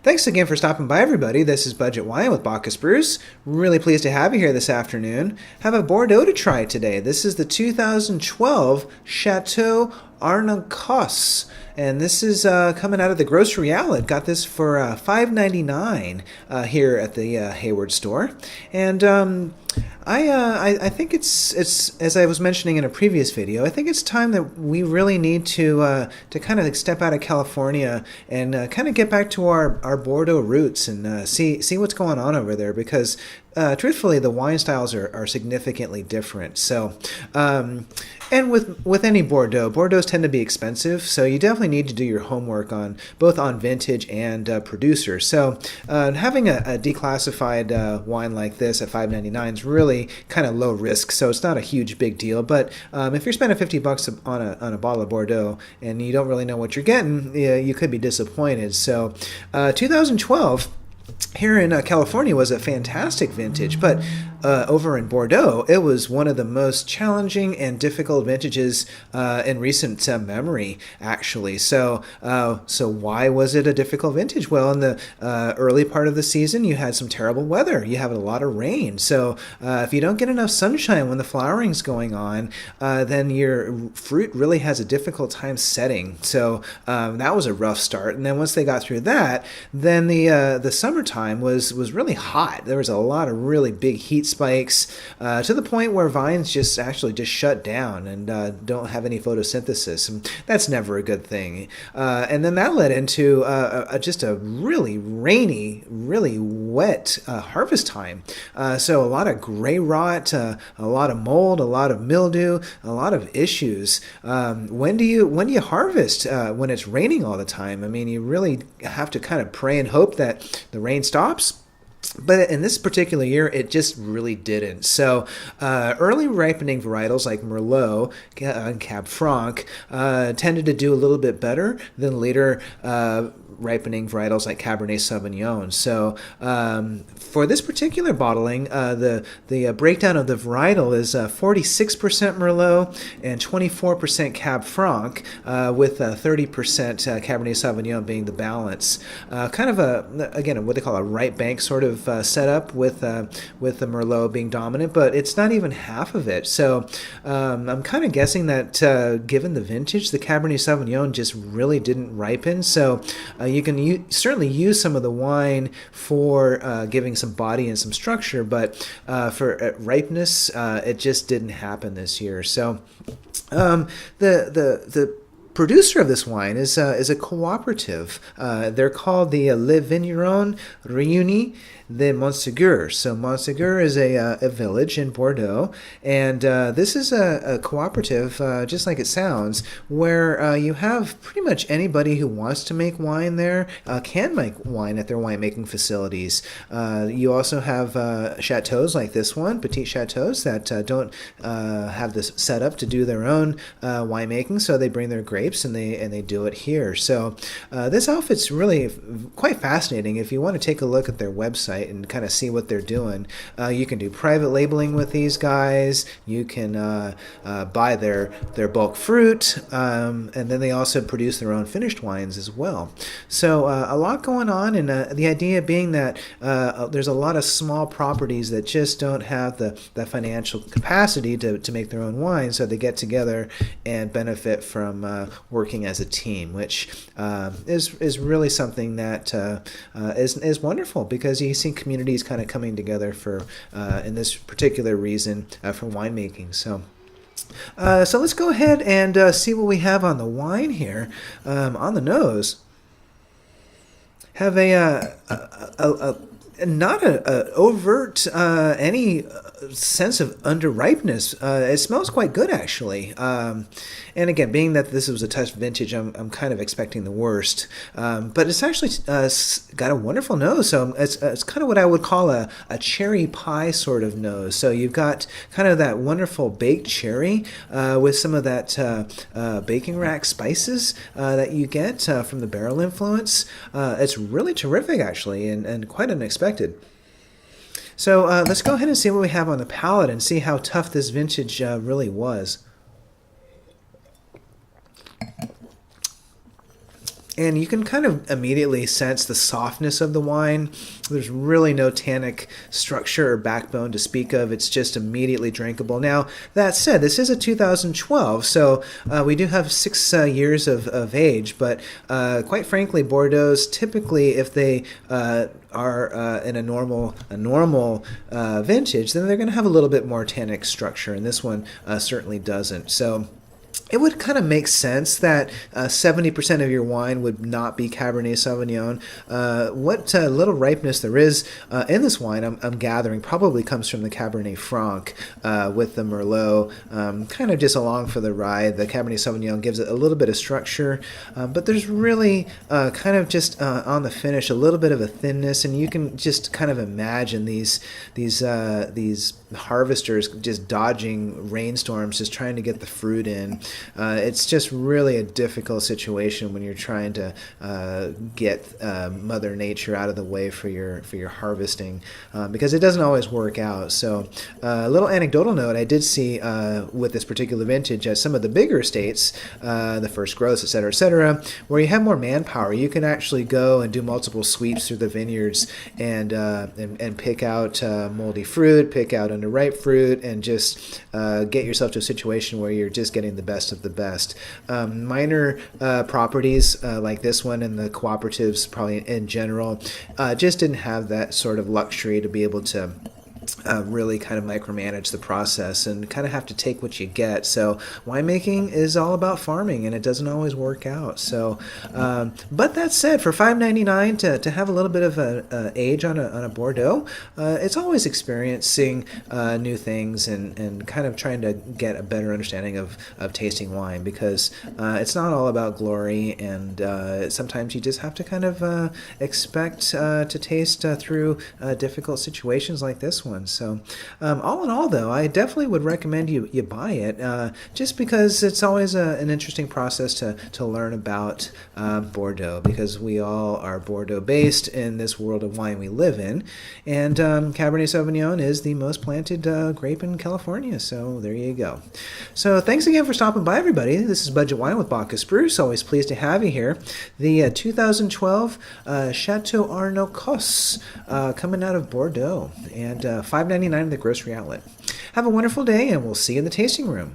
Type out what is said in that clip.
Thanks again for stopping by, everybody. This is Budget Wine with Bacchus Bruce. Really pleased to have you here this afternoon. Have a Bordeaux to try today. This is the 2012 Chateau Arnaucosse. And this is coming out of the grocery outlet. Got this for $5.99 here at the Hayward store. And I think it's as I was mentioning in a previous video, I think it's time that we really need to kind of step out of California and kind of get back to our Bordeaux roots and see what's going on over there, because truthfully the wine styles are significantly different. So and with any Bordeaux's tend to be expensive, so you definitely need to do your homework on both on vintage and producer. So having a declassified wine like this at $5.99 is really kind of low risk, so it's not a huge big deal. But if you're spending $50 on a bottle of Bordeaux and you don't really know what you're getting, you could be disappointed. So 2012 here in California was a fantastic vintage, but over in Bordeaux, it was one of the most challenging and difficult vintages in recent memory, actually. So why was it a difficult vintage? Well, in the early part of the season, you had some terrible weather. You have a lot of rain. So if you don't get enough sunshine when the flowering's going on, then your fruit really has a difficult time setting. So that was a rough start. And then once they got through that, then the summertime was really hot. There was a lot of really big heat spikes to the point where vines just shut down and don't have any photosynthesis. And that's never a good thing. And then that led into just a really rainy, really wet harvest time. So a lot of gray rot, a lot of mold, a lot of mildew, a lot of issues. When do you harvest when it's raining all the time? I mean, you really have to kind of pray and hope that the rain stops. But in this particular year, it just really didn't. So early ripening varietals like Merlot and Cab Franc tended to do a little bit better than later ripening varietals like Cabernet Sauvignon. So for this particular bottling, the breakdown of the varietal is 46% Merlot and 24% Cab Franc, with 30% Cabernet Sauvignon being the balance. Kind of again, what they call a right bank sort of setup with the Merlot being dominant, but it's not even half of it. So I'm kind of guessing that given the vintage, the Cabernet Sauvignon just really didn't ripen. So you can certainly use some of the wine for giving some body and some structure, but for ripeness, it just didn't happen this year. So the producer of this wine is a cooperative. They're called the Le Vigneron Réunis de Montségur. So Montségur is a village in Bordeaux, and this is a cooperative, just like it sounds, where you have pretty much anybody who wants to make wine there can make wine at their winemaking facilities. You also have chateaus like this one, petite chateaus that don't have this set up to do their own winemaking, so they bring their grapes and they do it here. So this outfit's really quite fascinating. If you want to take a look at their website and kind of see what they're doing, you can do private labeling with these guys. You can buy their bulk fruit, and then they also produce their own finished wines as well. So a lot going on, and the idea being that there's a lot of small properties that just don't have the financial capacity to make their own wine, so they get together and benefit from working as a team, which is really something that is wonderful, because you see communities kind of coming together for in this particular reason for winemaking. So let's go ahead and see what we have on the wine here. On the nose, have not a overt any sense of underripeness. It smells quite good, actually. And again, being that this was a touch vintage, I'm kind of expecting the worst. But it's actually got a wonderful nose. So it's kind of what I would call a cherry pie sort of nose. So you've got kind of that wonderful baked cherry with some of that baking rack spices that you get from the barrel influence. It's really terrific, actually, and quite unexpected. So let's go ahead and see what we have on the palate and see how tough this vintage really was. And you can kind of immediately sense the softness of the wine. There's really no tannic structure or backbone to speak of. It's just immediately drinkable. Now, that said, this is a 2012, so we do have 6 years of age, but quite frankly, Bordeaux's typically, if they are in a normal vintage, then they're going to have a little bit more tannic structure, and this one certainly doesn't. So it would kind of make sense that 70% of your wine would not be Cabernet Sauvignon. What little ripeness there is in this wine, I'm gathering, probably comes from the Cabernet Franc with the Merlot, kind of just along for the ride. The Cabernet Sauvignon gives it a little bit of structure, but there's really kind of just on the finish a little bit of a thinness, and you can just kind of imagine these harvesters just dodging rainstorms, just trying to get the fruit in. It's just really a difficult situation when you're trying to get Mother Nature out of the way for your harvesting, because it doesn't always work out. So a little anecdotal note, I did see with this particular vintage at some of the bigger estates, the First Growths, et cetera, where you have more manpower. You can actually go and do multiple sweeps through the vineyards and pick out moldy fruit, pick out underripe fruit, and just get yourself to a situation where you're just getting the best of the best. Minor properties like this one and the cooperatives probably in general just didn't have that sort of luxury to be able to really kind of micromanage the process and kind of have to take what you get. So winemaking is all about farming, and it doesn't always work out. So, but that said, for $5.99 to have a little bit of a age on a Bordeaux, it's always experiencing new things and kind of trying to get a better understanding of tasting wine, because it's not all about glory, and sometimes you just have to kind of expect to taste through difficult situations like this one. So all in all, though, I definitely would recommend you buy it, just because it's always an interesting process to learn about Bordeaux, because we all are Bordeaux-based in this world of wine we live in, and Cabernet Sauvignon is the most planted grape in California, so there you go. So thanks again for stopping by, everybody. This is Budget Wine with Bacchus Bruce. Always pleased to have you here. The 2012 Chateau Arnaucosse coming out of Bordeaux, and $5.99 at the grocery outlet. Have a wonderful day, and we'll see you in the tasting room.